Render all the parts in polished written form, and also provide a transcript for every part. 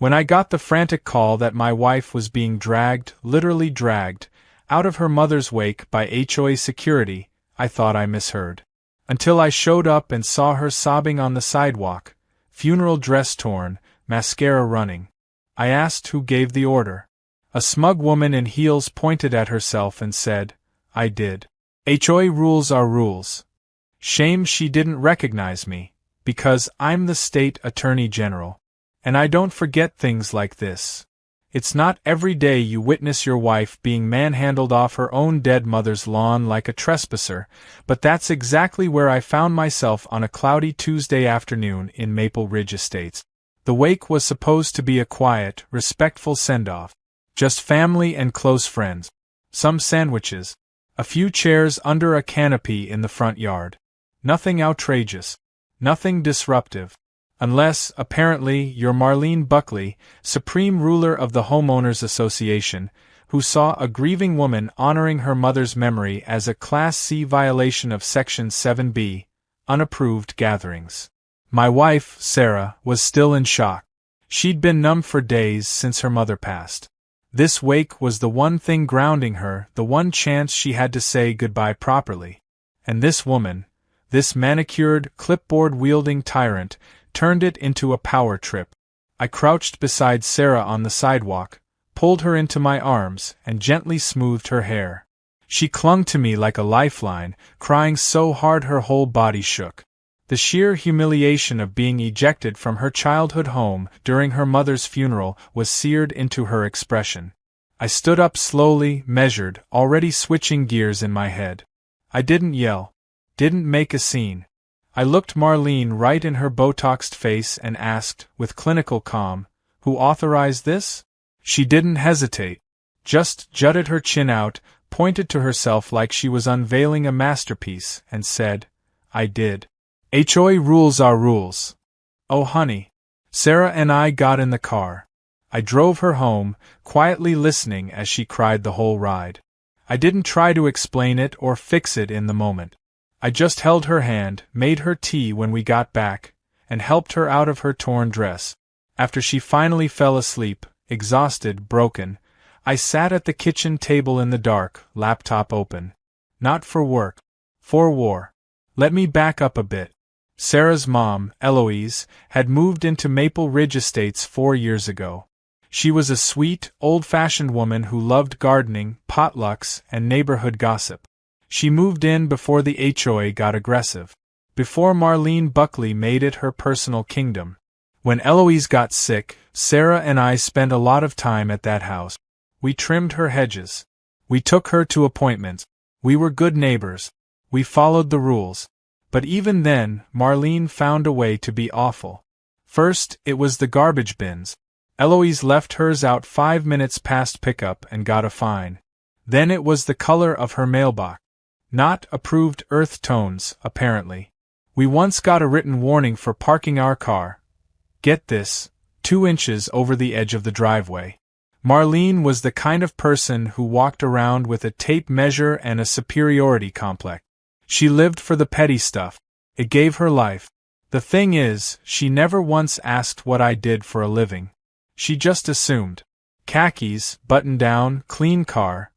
When I got the frantic call that my wife was being dragged, literally dragged, out of her mother's wake by HOA security, I thought I misheard. Until I showed up and saw her sobbing on the sidewalk, funeral dress torn, mascara running. I asked who gave the order. A smug woman in heels pointed at herself and said, "I did. HOA rules are rules." Shame she didn't recognize me, because I'm the state attorney general. And I don't forget things like this. It's not every day you witness your wife being manhandled off her own dead mother's lawn like a trespasser, but that's exactly where I found myself on a cloudy Tuesday afternoon in Maple Ridge Estates. The wake was supposed to be a quiet, respectful send-off. Just family and close friends. Some sandwiches. A few chairs under a canopy in the front yard. Nothing outrageous. Nothing disruptive. Unless, apparently, you're Marlene Buckley, Supreme Ruler of the Homeowners Association, who saw a grieving woman honoring her mother's memory as a Class C violation of Section 7B, unapproved gatherings. My wife, Sarah, was still in shock. She'd been numb for days since her mother passed. This wake was the one thing grounding her, the one chance she had to say goodbye properly. And this woman, this manicured, clipboard-wielding tyrant, turned it into a power trip. I crouched beside Sarah on the sidewalk, pulled her into my arms, and gently smoothed her hair. She clung to me like a lifeline, crying so hard her whole body shook. The sheer humiliation of being ejected from her childhood home during her mother's funeral was seared into her expression. I stood up slowly, measured, already switching gears in my head. I didn't yell, didn't make a scene. I looked Marlene right in her Botoxed face and asked, with clinical calm, "Who authorized this?" She didn't hesitate. Just jutted her chin out, pointed to herself like she was unveiling a masterpiece, and said, "I did. HOA rules are rules." Oh honey. Sarah and I got in the car. I drove her home, quietly listening as she cried the whole ride. I didn't try to explain it or fix it in the moment. I just held her hand, made her tea when we got back, and helped her out of her torn dress. After she finally fell asleep, exhausted, broken, I sat at the kitchen table in the dark, laptop open. Not for work. For war. Let me back up a bit. Sarah's mom, Eloise, had moved into Maple Ridge Estates 4 years ago. She was a sweet, old-fashioned woman who loved gardening, potlucks, and neighborhood gossip. She moved in before the HOA got aggressive. Before Marlene Buckley made it her personal kingdom. When Eloise got sick, Sarah and I spent a lot of time at that house. We trimmed her hedges. We took her to appointments. We were good neighbors. We followed the rules. But even then, Marlene found a way to be awful. First, it was the garbage bins. Eloise left hers out 5 minutes past pickup and got a fine. Then it was the color of her mailbox. Not approved earth tones, apparently. We once got a written warning for parking our car. Get this, 2 inches over the edge of the driveway. Marlene was the kind of person who walked around with a tape measure and a superiority complex. She lived for the petty stuff. It gave her life. The thing is, she never once asked what I did for a living. She just assumed. Khakis, button down, clean car.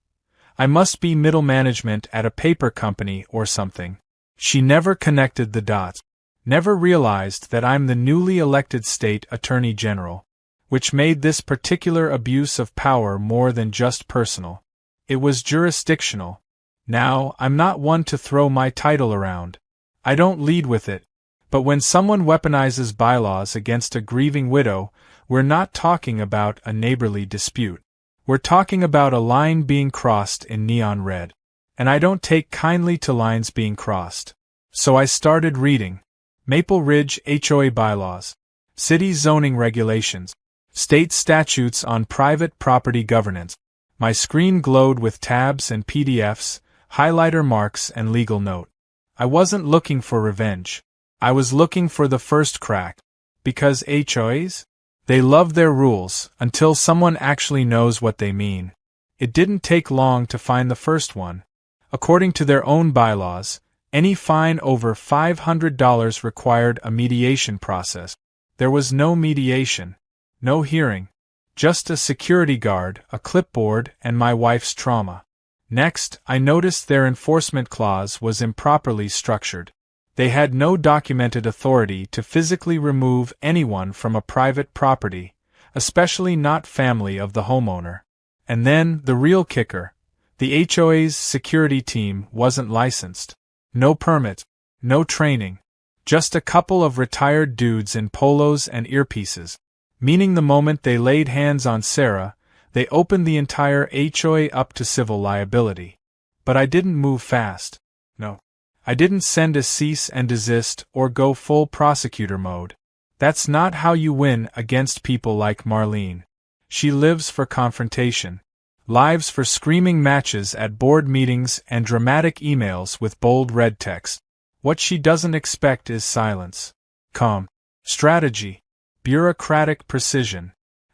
I must be middle management at a paper company or something. She never connected the dots. Never realized that I'm the newly elected state attorney general. Which made this particular abuse of power more than just personal. It was jurisdictional. Now, I'm not one to throw my title around. I don't lead with it. But when someone weaponizes bylaws against a grieving widow, we're not talking about a neighborly dispute. We're talking about a line being crossed in neon red. And I don't take kindly to lines being crossed. So I started reading. Maple Ridge HOA bylaws. City zoning regulations. State statutes on private property governance. My screen glowed with tabs and PDFs, highlighter marks and legal note. I wasn't looking for revenge. I was looking for the first crack. Because HOAs? They love their rules, until someone actually knows what they mean. It didn't take long to find the first one. According to their own bylaws, any fine over $500 required a mediation process. There was no mediation. No hearing. Just a security guard, a clipboard, and my wife's trauma. Next, I noticed their enforcement clause was improperly structured. They had no documented authority to physically remove anyone from a private property, especially not family of the homeowner. And then, the real kicker. The HOA's security team wasn't licensed. No permit. No training. Just a couple of retired dudes in polos and earpieces. Meaning the moment they laid hands on Sarah, they opened the entire HOA up to civil liability. But I didn't move fast. No. I didn't send a cease and desist or go full prosecutor mode. That's not how you win against people like Marlene. She lives for confrontation. Lives for screaming matches at board meetings and dramatic emails with bold red text. What she doesn't expect is silence. Calm. Strategy. Bureaucratic precision.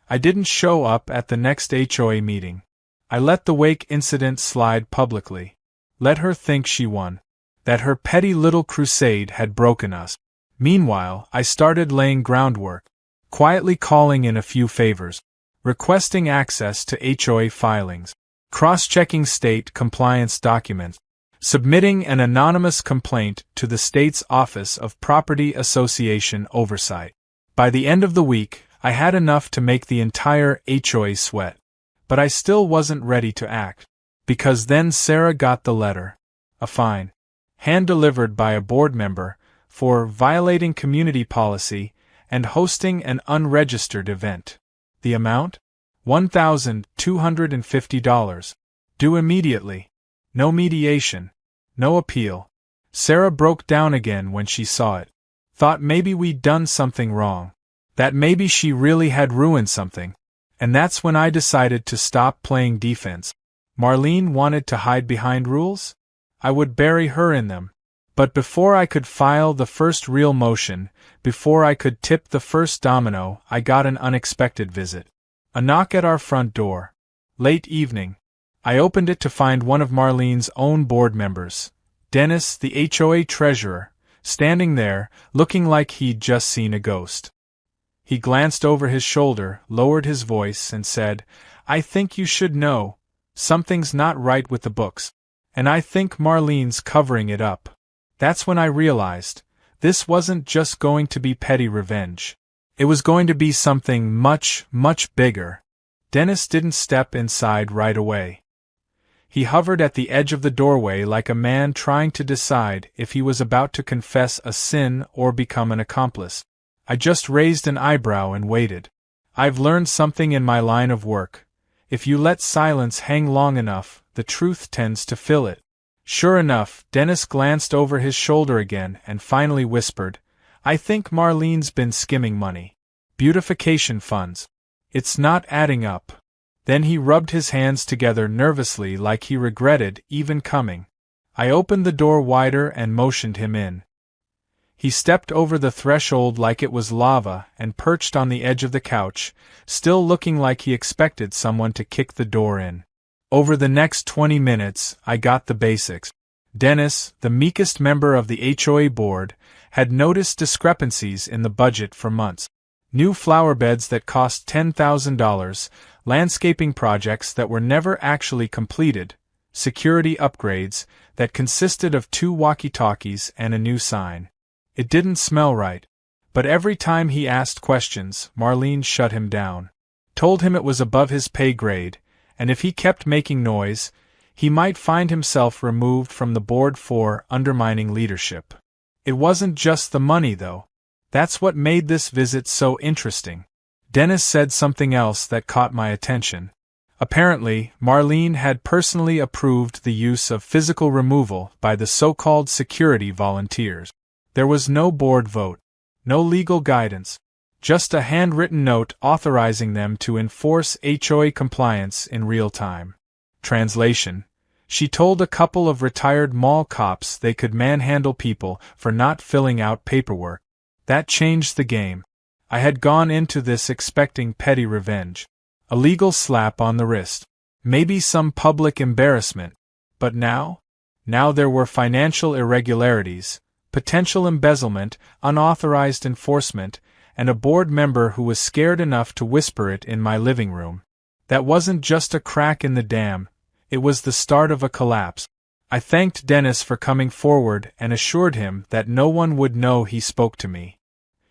I didn't show up at the next HOA meeting. I let the Wake incident slide publicly. Let her think she won. That her petty little crusade had broken us. Meanwhile, I started laying groundwork. Quietly calling in a few favors. Requesting access to HOA filings. Cross-checking state compliance documents. Submitting an anonymous complaint to the state's Office of Property Association Oversight. By the end of the week, I had enough to make the entire HOA sweat. But I still wasn't ready to act. Because then Sarah got the letter. A fine. Hand-delivered by a board member, for violating community policy and hosting an unregistered event. The amount? $1,250. Due immediately. No mediation. No appeal. Sarah broke down again when she saw it. Thought maybe we'd done something wrong. That maybe she really had ruined something. And that's when I decided to stop playing defense. Marlene wanted to hide behind rules? I would bury her in them. But before I could file the first real motion, before I could tip the first domino, I got an unexpected visit. A knock at our front door. Late evening. I opened it to find one of Marlene's own board members, Dennis, the HOA treasurer, standing there, looking like he'd just seen a ghost. He glanced over his shoulder, lowered his voice, and said, "I think you should know. Something's not right with the books. And I think Marlene's covering it up." That's when I realized, this wasn't just going to be petty revenge. It was going to be something much, much bigger. Dennis didn't step inside right away. He hovered at the edge of the doorway like a man trying to decide if he was about to confess a sin or become an accomplice. I just raised an eyebrow and waited. I've learned something in my line of work. If you let silence hang long enough, the truth tends to fill it. Sure enough, Dennis glanced over his shoulder again and finally whispered, "I think Marlene's been skimming money. Beautification funds. It's not adding up." Then he rubbed his hands together nervously like he regretted even coming. I opened the door wider and motioned him in. He stepped over the threshold like it was lava and perched on the edge of the couch, still looking like he expected someone to kick the door in. Over the next 20 minutes, I got the basics. Dennis, the meekest member of the HOA board, had noticed discrepancies in the budget for months. New flower beds that cost $10,000, landscaping projects that were never actually completed, security upgrades that consisted of 2 walkie-talkies and a new sign. It didn't smell right. But every time he asked questions, Marlene shut him down. Told him it was above his pay grade, and if he kept making noise, he might find himself removed from the board for undermining leadership. It wasn't just the money, though. That's what made this visit so interesting. Dennis said something else that caught my attention. Apparently, Marlene had personally approved the use of physical removal by the so-called security volunteers. There was no board vote, no legal guidance, just a handwritten note authorizing them to enforce HOA compliance in real time. Translation: she told a couple of retired mall cops they could manhandle people for not filling out paperwork. That changed the game. I had gone into this expecting petty revenge. A legal slap on the wrist. Maybe some public embarrassment. But now? Now there were financial irregularities, potential embezzlement, unauthorized enforcement, and a board member who was scared enough to whisper it in my living room. That wasn't just a crack in the dam, it was the start of a collapse. I thanked Dennis for coming forward and assured him that no one would know he spoke to me.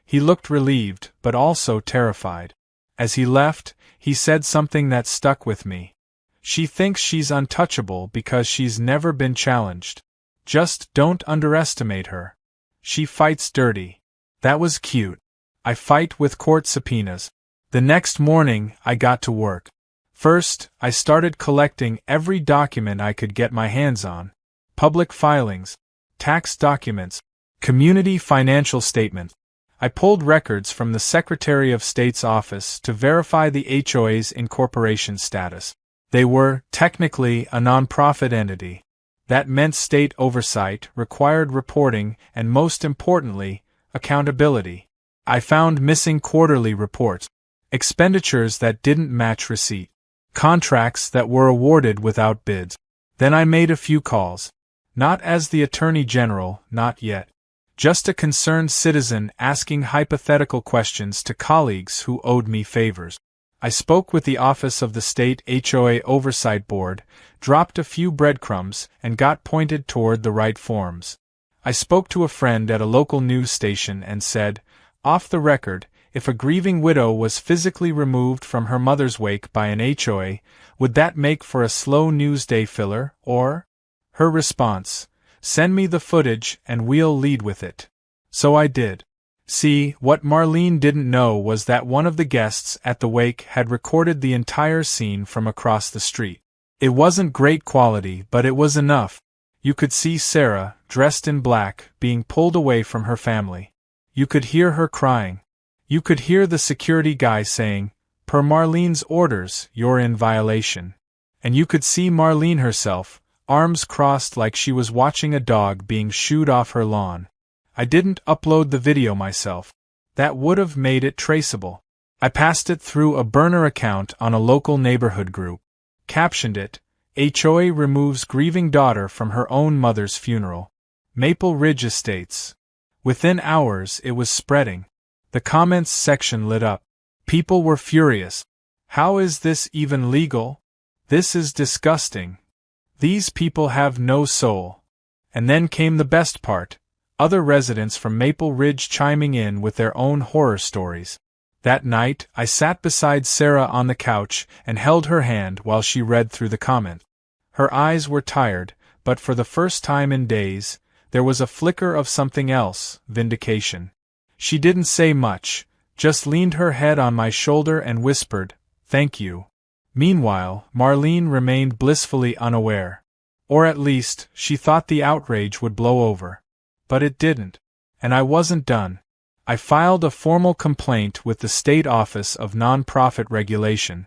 He looked relieved, but also terrified. As he left, he said something that stuck with me. She thinks she's untouchable because she's never been challenged. Just don't underestimate her. She fights dirty. That was cute. I fight with court subpoenas. The next morning, I got to work. First, I started collecting every document I could get my hands on. Public filings, tax documents, community financial statements. I pulled records from the Secretary of State's office to verify the HOA's incorporation status. They were, technically, a nonprofit entity. That meant state oversight, required reporting, and most importantly, accountability. I found missing quarterly reports, expenditures that didn't match receipt, contracts that were awarded without bids. Then I made a few calls. Not as the Attorney General, not yet. Just a concerned citizen asking hypothetical questions to colleagues who owed me favors. I spoke with the Office of the State HOA Oversight Board, dropped a few breadcrumbs, and got pointed toward the right forms. I spoke to a friend at a local news station and said, off the record, if a grieving widow was physically removed from her mother's wake by an HOA, would that make for a slow news day filler, or? Her response, send me the footage and we'll lead with it. So I did. See, what Marlene didn't know was that one of the guests at the wake had recorded the entire scene from across the street. It wasn't great quality, but it was enough. You could see Sarah, dressed in black, being pulled away from her family. You could hear her crying. You could hear the security guy saying, per Marlene's orders, you're in violation. And you could see Marlene herself, arms crossed like she was watching a dog being shooed off her lawn. I didn't upload the video myself. That would have made it traceable. I passed it through a burner account on a local neighborhood group. Captioned it, HOA removes grieving daughter from her own mother's funeral. Maple Ridge Estates. Within hours it was spreading. The comments section lit up. People were furious. How is this even legal? This is disgusting. These people have no soul. And then came the best part. Other residents from Maple Ridge chiming in with their own horror stories. That night, I sat beside Sarah on the couch and held her hand while she read through the comment. Her eyes were tired, but for the first time in days, there was a flicker of something else, vindication. She didn't say much, just leaned her head on my shoulder and whispered, "Thank you." Meanwhile, Marlene remained blissfully unaware. Or at least, she thought the outrage would blow over. But it didn't. And I wasn't done. I filed a formal complaint with the State Office of Nonprofit Regulation.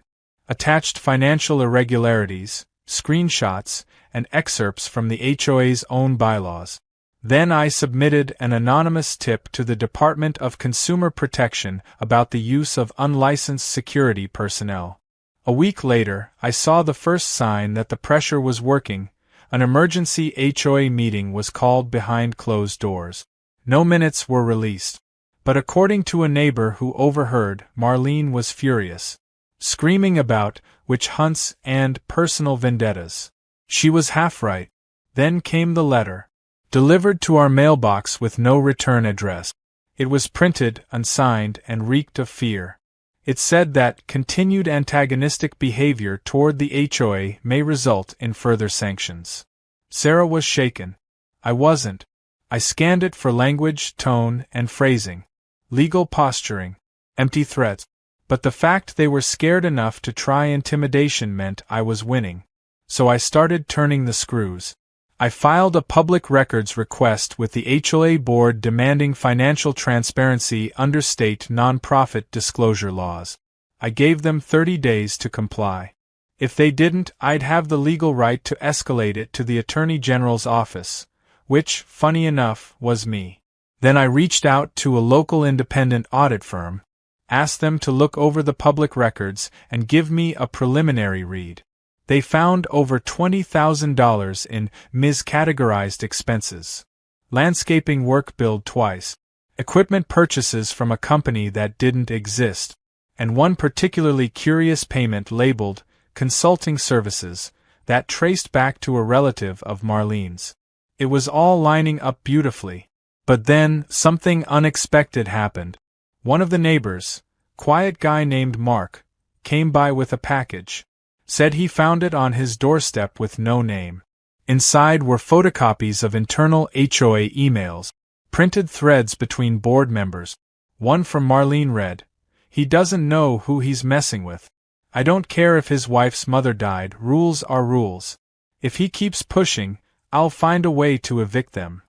Attached financial irregularities, screenshots, and excerpts from the HOA's own bylaws. Then I submitted an anonymous tip to the Department of Consumer Protection about the use of unlicensed security personnel. A week later, I saw the first sign that the pressure was working. An emergency HOA meeting was called behind closed doors. No minutes were released. But according to a neighbor who overheard, Marlene was furious, screaming about witch hunts and personal vendettas. She was half right. Then came the letter. Delivered to our mailbox with no return address. It was printed, unsigned, and reeked of fear. It said that continued antagonistic behavior toward the HOA may result in further sanctions. Sarah was shaken. I wasn't. I scanned it for language, tone, and phrasing. Legal posturing. Empty threats. But the fact they were scared enough to try intimidation meant I was winning. So I started turning the screws. I filed a public records request with the HOA board demanding financial transparency under state nonprofit disclosure laws. I gave them 30 days to comply. If they didn't, I'd have the legal right to escalate it to the Attorney General's office, which, funny enough, was me. Then I reached out to a local independent audit firm, asked them to look over the public records and give me a preliminary read. They found over $20,000 in miscategorized expenses. Landscaping work billed twice. equipment purchases from a company that didn't exist, and one particularly curious payment labeled consulting services that traced back to a relative of Marlene's. It was all lining up beautifully. But then, something unexpected happened. One of the neighbors, quiet guy named Mark, came by with a package. Said he found it on his doorstep with no name. Inside were photocopies of internal HOA emails, printed threads between board members. One from Marlene read, "He doesn't know who he's messing with. I don't care if his wife's mother died, rules are rules. If he keeps pushing, I'll find a way to evict them."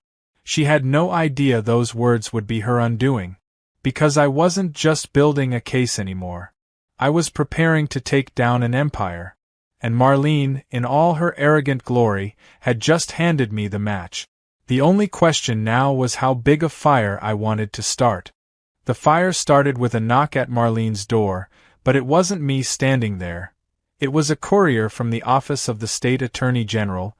She had no idea those words would be her undoing. Because I wasn't just building a case anymore. I was preparing to take down an empire. And Marlene, in all her arrogant glory, had just handed me the match. The only question now was how big a fire I wanted to start. The fire started with a knock at Marlene's door, but it wasn't me standing there. It was a courier from the office of the state attorney general,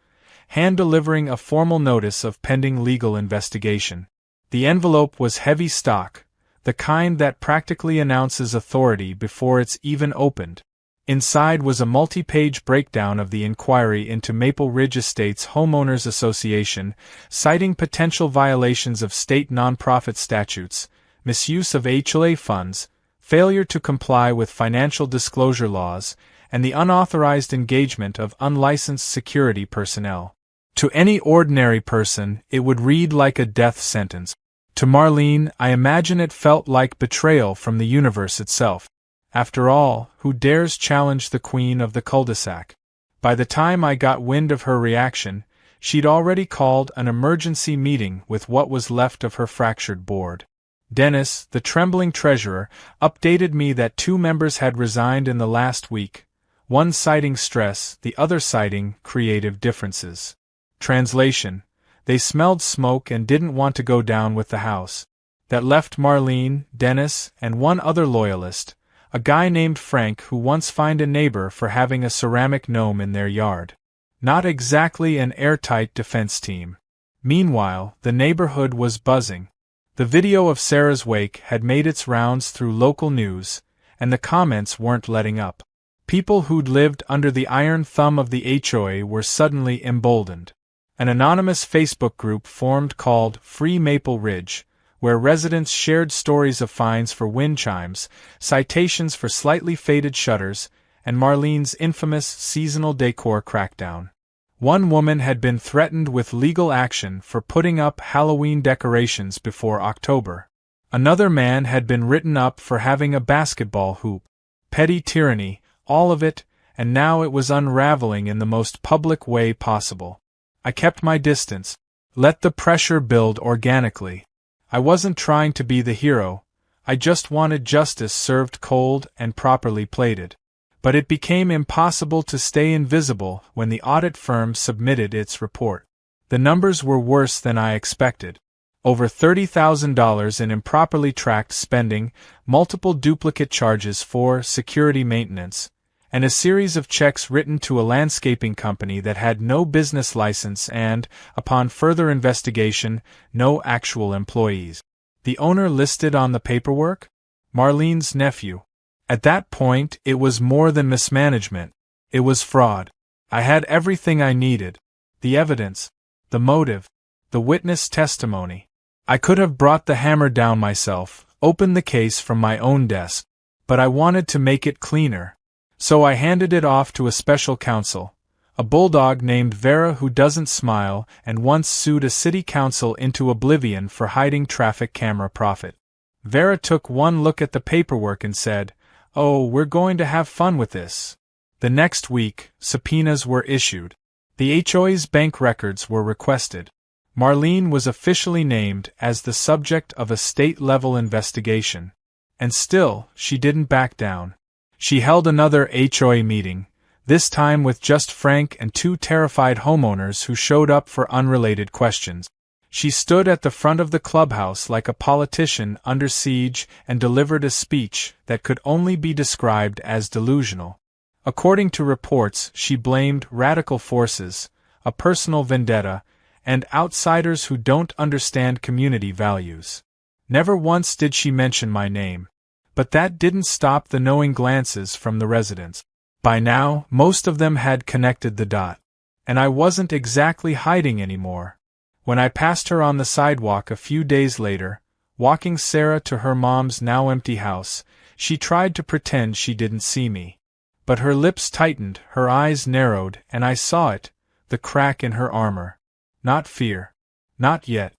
hand-delivering a formal notice of pending legal investigation. The envelope was heavy stock, the kind that practically announces authority before it's even opened. Inside was a multi-page breakdown of the inquiry into Maple Ridge Estates Homeowners Association, citing potential violations of state nonprofit statutes, misuse of HOA funds, failure to comply with financial disclosure laws, and the unauthorized engagement of unlicensed security personnel. To any ordinary person, it would read like a death sentence. To Marlene, I imagine it felt like betrayal from the universe itself. After all, who dares challenge the queen of the cul-de-sac? By the time I got wind of her reaction, she'd already called an emergency meeting with what was left of her fractured board. Dennis, the trembling treasurer, updated me that 2 members had resigned in the last week, one citing stress, the other citing creative differences. Translation: they smelled smoke and didn't want to go down with the house. That left Marlene, Dennis, and one other loyalist, a guy named Frank who once fined a neighbor for having a ceramic gnome in their yard. Not exactly an airtight defense team. Meanwhile, the neighborhood was buzzing. The video of Sarah's wake had made its rounds through local news, and the comments weren't letting up. People who'd lived under the iron thumb of the HOA were suddenly emboldened. An anonymous Facebook group formed called Free Maple Ridge, where residents shared stories of fines for wind chimes, citations for slightly faded shutters, and Marlene's infamous seasonal decor crackdown. One woman had been threatened with legal action for putting up Halloween decorations before October. Another man had been written up for having a basketball hoop. Petty tyranny, all of it, and now it was unraveling in the most public way possible. I kept my distance, let the pressure build organically. I wasn't trying to be the hero, I just wanted justice served cold and properly plated. But it became impossible to stay invisible when the audit firm submitted its report. The numbers were worse than I expected. Over $30,000 in improperly tracked spending, multiple duplicate charges for security maintenance, and a series of checks written to a landscaping company that had no business license and, upon further investigation, no actual employees. The owner listed on the paperwork? Marlene's nephew. At that point, it was more than mismanagement. It was fraud. I had everything I needed. The evidence, the motive, the witness testimony. I could have brought the hammer down myself, opened the case from my own desk. But I wanted to make it cleaner. So I handed it off to a special counsel, a bulldog named Vera who doesn't smile and once sued a city council into oblivion for hiding traffic camera profit. Vera took one look at the paperwork and said, "Oh, we're going to have fun with this." The next week, subpoenas were issued. The HOA's bank records were requested. Marlene was officially named as the subject of a state-level investigation. And still, she didn't back down. She held another HOA meeting, this time with just Frank and 2 terrified homeowners who showed up for unrelated questions. She stood at the front of the clubhouse like a politician under siege and delivered a speech that could only be described as delusional. According to reports, she blamed radical forces, a personal vendetta, and outsiders who don't understand community values. Never once did she mention my name. But that didn't stop the knowing glances from the residents. By now, most of them had connected the dot. And I wasn't exactly hiding anymore. When I passed her on the sidewalk a few days later, walking Sarah to her mom's now empty house, she tried to pretend she didn't see me. But her lips tightened, her eyes narrowed, and I saw it, the crack in her armor. Not fear. Not yet.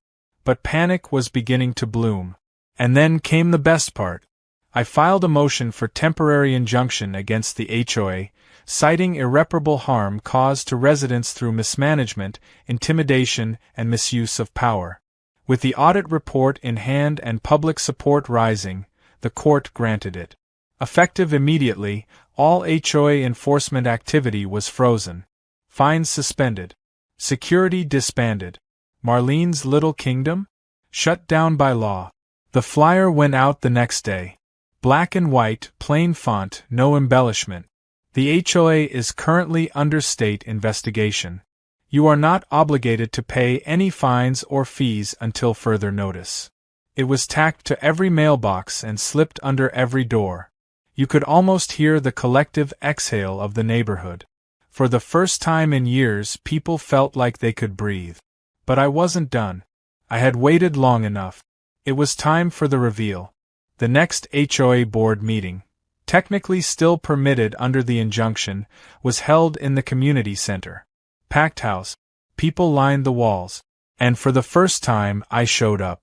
But panic was beginning to bloom. And then came the best part. I filed a motion for temporary injunction against the HOA, citing irreparable harm caused to residents through mismanagement, intimidation, and misuse of power. With the audit report in hand and public support rising, the court granted it. Effective immediately, all HOA enforcement activity was frozen. Fines suspended. Security disbanded. Marlene's little kingdom? Shut down by law. The flyer went out the next day. Black and white, plain font, no embellishment. The HOA is currently under state investigation. You are not obligated to pay any fines or fees until further notice. It was tacked to every mailbox and slipped under every door. You could almost hear the collective exhale of the neighborhood. For the first time in years, people felt like they could breathe. But I wasn't done. I had waited long enough. It was time for the reveal. The next HOA board meeting, technically still permitted under the injunction, was held in the community center. Packed house. People lined the walls. And for the first time, I showed up.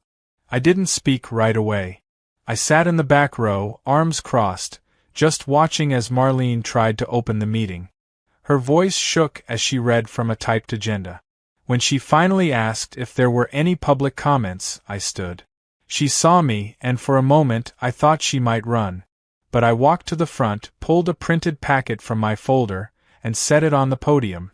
I didn't speak right away. I sat in the back row, arms crossed, just watching as Marlene tried to open the meeting. Her voice shook as she read from a typed agenda. When she finally asked if there were any public comments, I stood. She saw me, and for a moment I thought she might run. But I walked to the front, pulled a printed packet from my folder, and set it on the podium.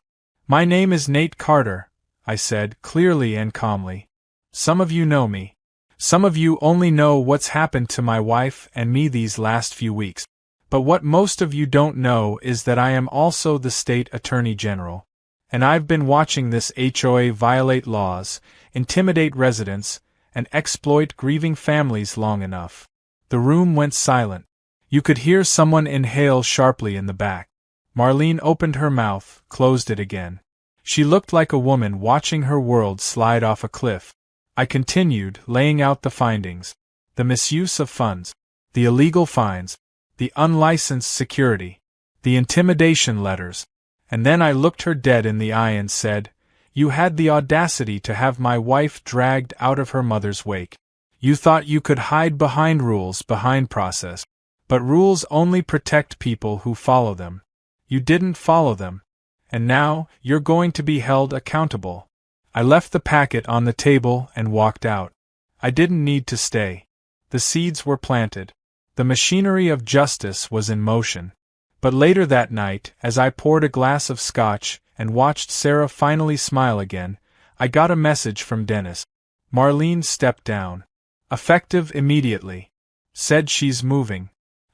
"My name is Nate Carter," I said, clearly and calmly. "Some of you know me. Some of you only know what's happened to my wife and me these last few weeks. But what most of you don't know is that I am also the state attorney general. And I've been watching this HOA violate laws, intimidate residents, and exploit grieving families long enough." The room went silent. You could hear someone inhale sharply in the back. Marlene opened her mouth, closed it again. She looked like a woman watching her world slide off a cliff. I continued, laying out the findings. The misuse of funds. The illegal fines. The unlicensed security. The intimidation letters. And then I looked her dead in the eye and said, "You had the audacity to have my wife dragged out of her mother's wake. You thought you could hide behind rules, behind process. But rules only protect people who follow them. You didn't follow them. And now, you're going to be held accountable." I left the packet on the table and walked out. I didn't need to stay. The seeds were planted. The machinery of justice was in motion. But later that night, as I poured a glass of scotch and watched Sarah finally smile again, I got a message from Dennis. Marlene stepped down. Effective immediately. Said she's moving.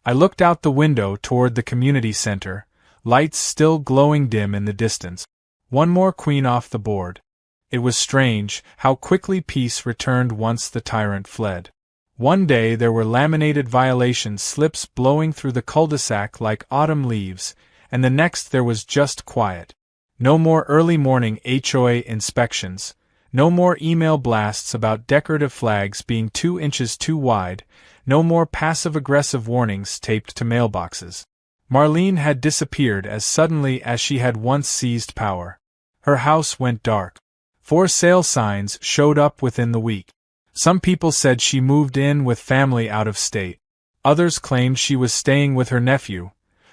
I looked out the window toward the community center, lights still glowing dim in the distance. One more queen off the board. It was strange how quickly peace returned once the tyrant fled. One day there were laminated violation slips blowing through the cul-de-sac like autumn leaves, and the next there was just quiet. No more early morning HOA inspections, no more email blasts about decorative flags being 2 inches too wide, no more passive-aggressive warnings taped to mailboxes. Marlene had disappeared as suddenly as she had once seized power. Her house went dark. 4 sale signs showed up within the week. Some people said she moved in with family out of state. Others claimed she was staying with her nephew,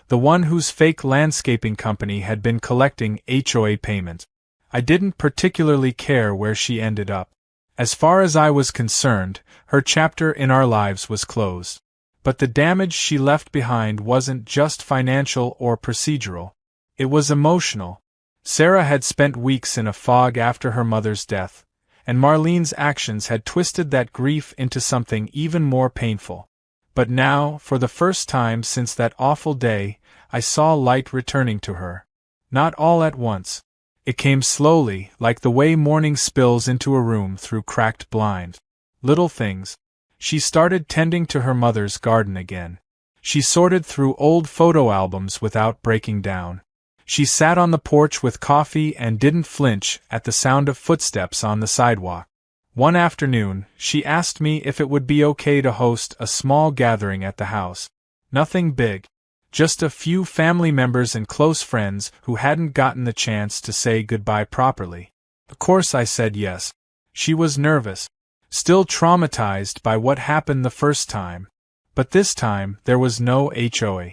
the one whose fake landscaping company had been collecting HOA payments. I didn't particularly care where she ended up. As far as I was concerned, her chapter in our lives was closed. But the damage she left behind wasn't just financial or procedural. It was emotional. Sarah had spent weeks in a fog after her mother's death, and Marlene's actions had twisted that grief into something even more painful. But now, for the first time since that awful day, I saw light returning to her. Not all at once. It came slowly, like the way morning spills into a room through cracked blinds. Little things. She started tending to her mother's garden again. She sorted through old photo albums without breaking down. She sat on the porch with coffee and didn't flinch at the sound of footsteps on the sidewalk. One afternoon, she asked me if it would be okay to host a small gathering at the house. Nothing big. Just a few family members and close friends who hadn't gotten the chance to say goodbye properly. Of course I said yes. She was nervous, still traumatized by what happened the first time. But this time there was no HOA.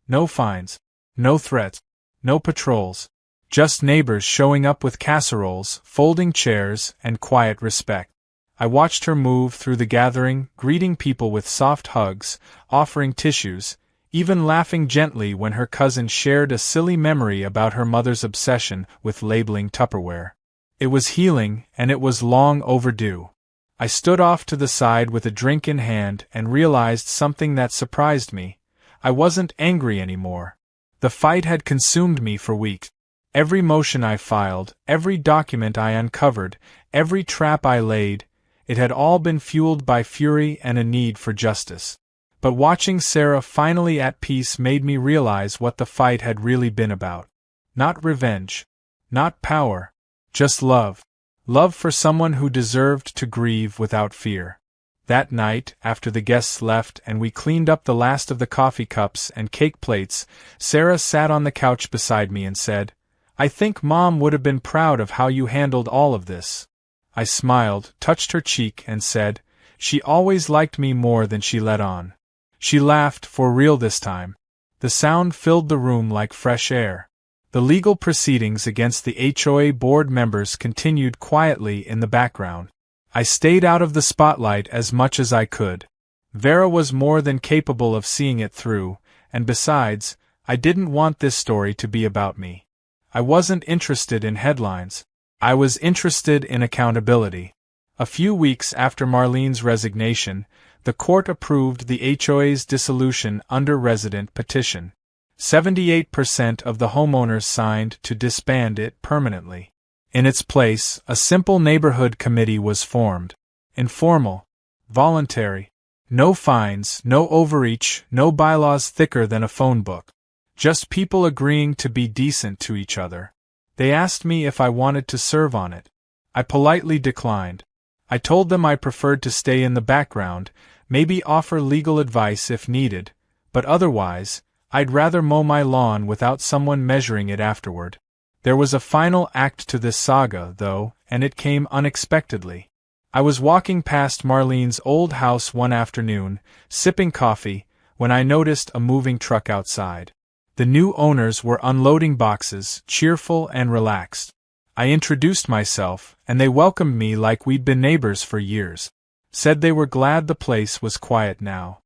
No fines. No threats. No patrols. Just neighbors showing up with casseroles, folding chairs, and quiet respect. I watched her move through the gathering, greeting people with soft hugs, offering tissues, even laughing gently when her cousin shared a silly memory about her mother's obsession with labeling Tupperware. It was healing, and it was long overdue. I stood off to the side with a drink in hand and realized something that surprised me. I wasn't angry anymore. The fight had consumed me for weeks. Every motion I filed, every document I uncovered, every trap I laid, it had all been fueled by fury and a need for justice. But watching Sarah finally at peace made me realize what the fight had really been about. Not revenge. Not power. Just love. Love for someone who deserved to grieve without fear. That night, after the guests left and we cleaned up the last of the coffee cups and cake plates, Sarah sat on the couch beside me and said, "I think Mom would have been proud of how you handled all of this." I smiled, touched her cheek, and said, "She always liked me more than she let on." She laughed, for real this time. The sound filled the room like fresh air. The legal proceedings against the HOA board members continued quietly in the background. I stayed out of the spotlight as much as I could. Vera was more than capable of seeing it through, and besides, I didn't want this story to be about me. I wasn't interested in headlines. I was interested in accountability. A few weeks after Marlene's resignation, the court approved the HOA's dissolution under resident petition. 78% of the homeowners signed to disband it permanently. In its place, a simple neighborhood committee was formed. Informal. Voluntary. No fines, no overreach, no bylaws thicker than a phone book. Just people agreeing to be decent to each other. They asked me if I wanted to serve on it. I politely declined. I told them I preferred to stay in the background, maybe offer legal advice if needed, but otherwise, I'd rather mow my lawn without someone measuring it afterward. There was a final act to this saga, though, and it came unexpectedly. I was walking past Marlene's old house one afternoon, sipping coffee, when I noticed a moving truck outside. The new owners were unloading boxes, cheerful and relaxed. I introduced myself, and they welcomed me like we'd been neighbors for years. Said they were glad the place was quiet now.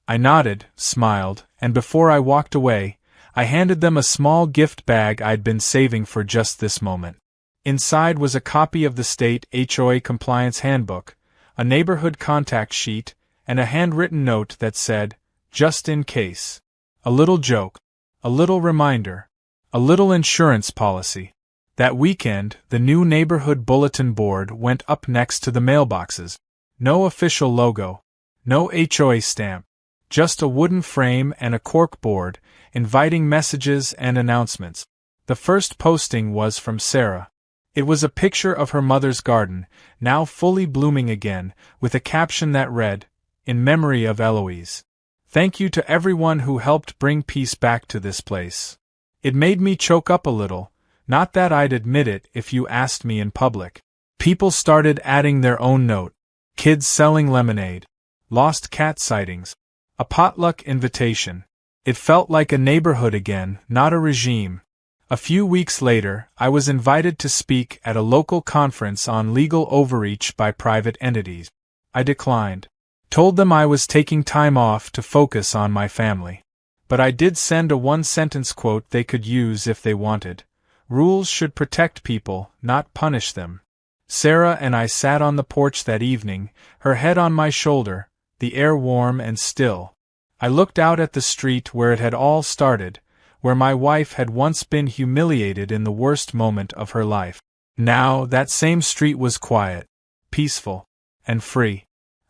I nodded, smiled, and before I walked away, I handed them a small gift bag I'd been saving for just this moment. Inside was a copy of the state HOA compliance handbook, a neighborhood contact sheet, and a handwritten note that said, "Just in case." A little joke. A little reminder. A little insurance policy. That weekend, the new neighborhood bulletin board went up next to the mailboxes. No official logo. No HOA stamp. Just a wooden frame and a cork board, inviting messages and announcements. The first posting was from Sarah. It was a picture of her mother's garden, now fully blooming again, with a caption that read, "In memory of Eloise. Thank you to everyone who helped bring peace back to this place." It made me choke up a little, not that I'd admit it if you asked me in public. People started adding their own note. Kids selling lemonade. Lost cat sightings. A potluck invitation. It felt like a neighborhood again, not a regime. A few weeks later, I was invited to speak at a local conference on legal overreach by private entities. I declined. Told them I was taking time off to focus on my family. But I did send a one-sentence quote they could use if they wanted. Rules should protect people, not punish them. Sarah and I sat on the porch that evening, her head on my shoulder, the air warm and still. I looked out at the street where it had all started, where my wife had once been humiliated in the worst moment of her life. Now that same street was quiet, peaceful, and free.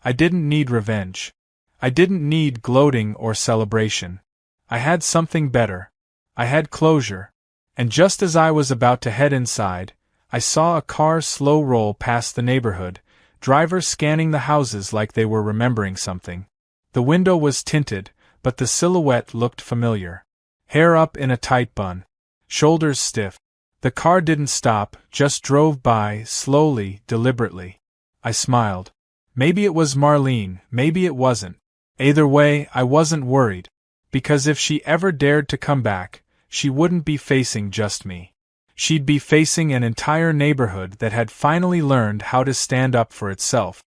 I didn't need revenge. I didn't need gloating or celebration. I had something better. I had closure. And just as I was about to head inside, I saw a car slow roll past the neighborhood, driver scanning the houses like they were remembering something. The window was tinted, but the silhouette looked familiar. Hair up in a tight bun. Shoulders stiff. The car didn't stop, just drove by, slowly, deliberately. I smiled. Maybe it was Marlene, maybe it wasn't. Either way, I wasn't worried. Because if she ever dared to come back, she wouldn't be facing just me. She'd be facing an entire neighborhood that had finally learned how to stand up for itself.